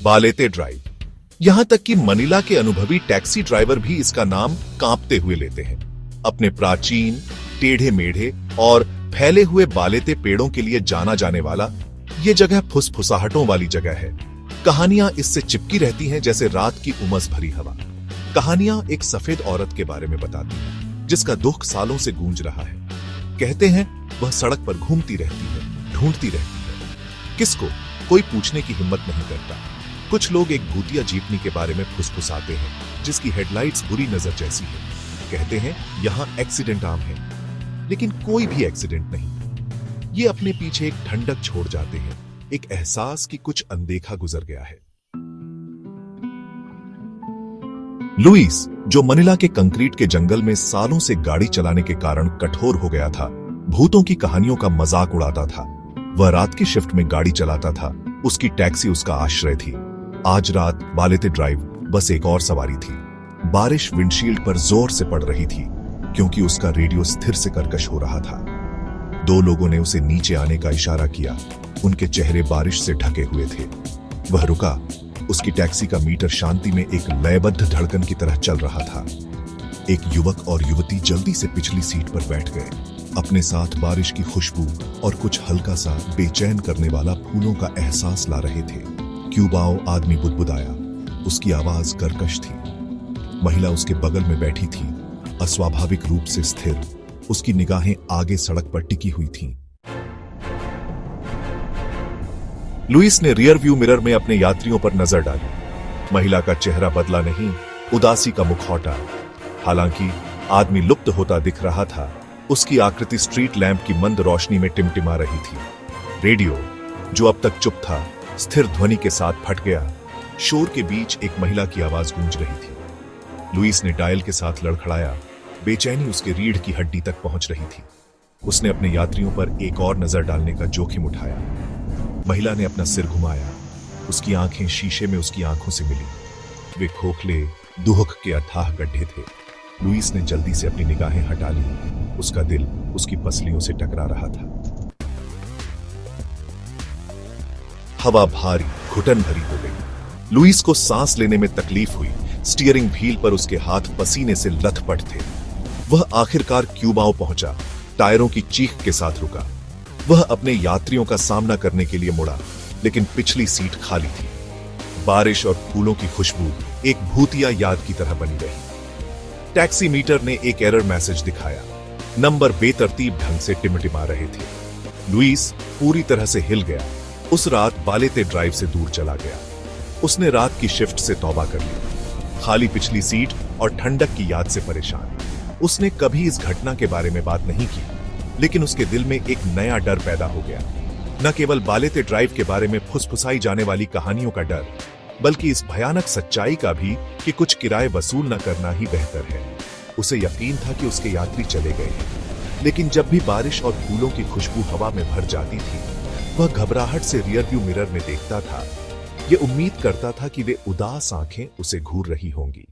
बालेते drive. यहां तक कि मनीला के अनुभवी टैक्सी ड्राइवर भी इसका नाम कांपते हुए लेते हैं। अपने प्राचीन, टेढ़े मेढ़े और फैले हुए बालेते पेड़ों के लिए जाना जाने वाला ये जगह फुसफुसाहटों वाली जगह है। कहानियां इससे चिपकी रहती हैं जैसे रात की उमस भरी हवा। कहानियां एक सफेद औरत के बारे में बताती हैं जिसका दुख सालों से गूंज रहा है। कहते हैं वह सड़क पर घूमती रहती है, ढूंढती रहती है। किसको? कोई पूछने की हिम्मत नहीं करता। कुछ लोग एक भूतिया जीपनी के बारे में फुसफुसाते हैं जिसकी हेडलाइट्स बुरी नजर जैसी है। कहते हैं यहां एक्सीडेंट आम है, लेकिन कोई भी एक्सीडेंट नहीं। ये अपने पीछे एक ठंडक छोड़ जाते हैं, एक एहसास कि कुछ अनदेखा गुजर गया है। लुइस, जो मनीला के कंक्रीट के जंगल में सालों से गाड़ी चलाने के कारण कठोर हो गया था, भूतों की कहानियों का मजाक उड़ाता था। वह रात की शिफ्ट में गाड़ी चलाता था। उसकी टैक्सी उसका आश्रय थी। आज रात बालेते ड्राइव बस एक और सवारी थी। बारिश विंडशील्ड पर जोर से पड़ रही थी क्योंकि उसका रेडियो स्थिर से कर्कश हो रहा था। दो लोगों ने उसे नीचे आने का इशारा किया। उनके चेहरे बारिश से ढके हुए थे। वह रुका। उसकी टैक्सी का मीटर शांति में एक लयबद्ध धड़कन की तरह चल रहा था। एक युवक और युवती जल्दी से पिछली सीट पर बैठ गए। अपने साथ बारिश की खुशबू और कुछ हल्का सा बेचैन करने वाला फूलों का एहसास ला रहे थे। क्यूबाओ आदमी बुदबुदाया। उसकी आवाज कर्कश थी। महिला उसके बगल में बैठी थी, अस्वाभाविक रूप से स्थिर। उसकी निगाहें आगे सड़क पर टिकी हुई थीं। लुइस ने रियर व्यू मिरर में अपने यात्रियों पर नजर डाली। महिला का चेहरा बदला नहीं, उदासी का मुखौटा। हालांकि आदमी लुप्त होता दिख रहा था, उसकी आकृति स्ट्रीट लैंप की मंद रोशनी में टिमटिमा रही थी। रेडियो, जो अब तक चुप था, स्थिर ध्वनि के साथ फट गया। शोर के बीच एक महिला की आवाज गूंज रही थी। लुइस ने डायल के साथ लड़खड़ाया। बेचैनी उसके रीढ़ की हड्डी तक पहुंच रही थी। उसने अपने यात्रियों पर एक और नजर डालने का जोखिम उठाया। महिला ने अपना सिर घुमाया। उसकी आंखें शीशे में उसकी आंखों से मिली। वे खोखले, दुहक के अथाह गड्ढे थे। लुइस ने जल्दी से अपनी निगाहें हटा ली। उसका दिल उसकी पसलियों से टकरा रहा था। हवा भारी, घुटन भरी हो गई। लुइस को सांस लेने में तकलीफ हुई। स्टीयरिंग व्हील पर उसके हाथ पसीने से लथपथ थे। वह आखिरकार क्यूबाओ पहुंचा। टायरों की चीख के साथ रुका। वह अपने यात्रियों का सामना करने के लिए मुड़ा, लेकिन पिछली सीट खाली थी। बारिश और फूलों की खुशबू एक भूतिया याद की तरह बनी रही। टैक्सी मीटर ने एक एरर मैसेज दिखाया। नंबर बेतरतीब ढंग से टिमटिमा रहे थे। लुइस पूरी तरह से हिल गया। उस रात बालेते ड्राइव से दूर चला गया। उसने रात की शिफ्ट से तौबा कर ली, खाली पिछली सीट और ठंडक की याद से परेशान। उसने कभी इस घटना के बारे में बात नहीं की, लेकिन उसके दिल में एक नया डर पैदा हो गया। न केवल बालेते ड्राइव के बारे में फुसफुसाई जाने वाली कहानियों का डर, बल्कि इस भयानक सच्चाई का भी कि कुछ किराए वसूल न करना ही बेहतर है। उसे यकीन था कि उसके यात्री चले गए हैं, लेकिन जब भी बारिश और फूलों की खुशबू हवा में भर जाती थी, वह घबराहट से रियर व्यू मिरर में देखता था। यह उम्मीद करता था कि वे उदास आंखें उसे घूर रही होंगी।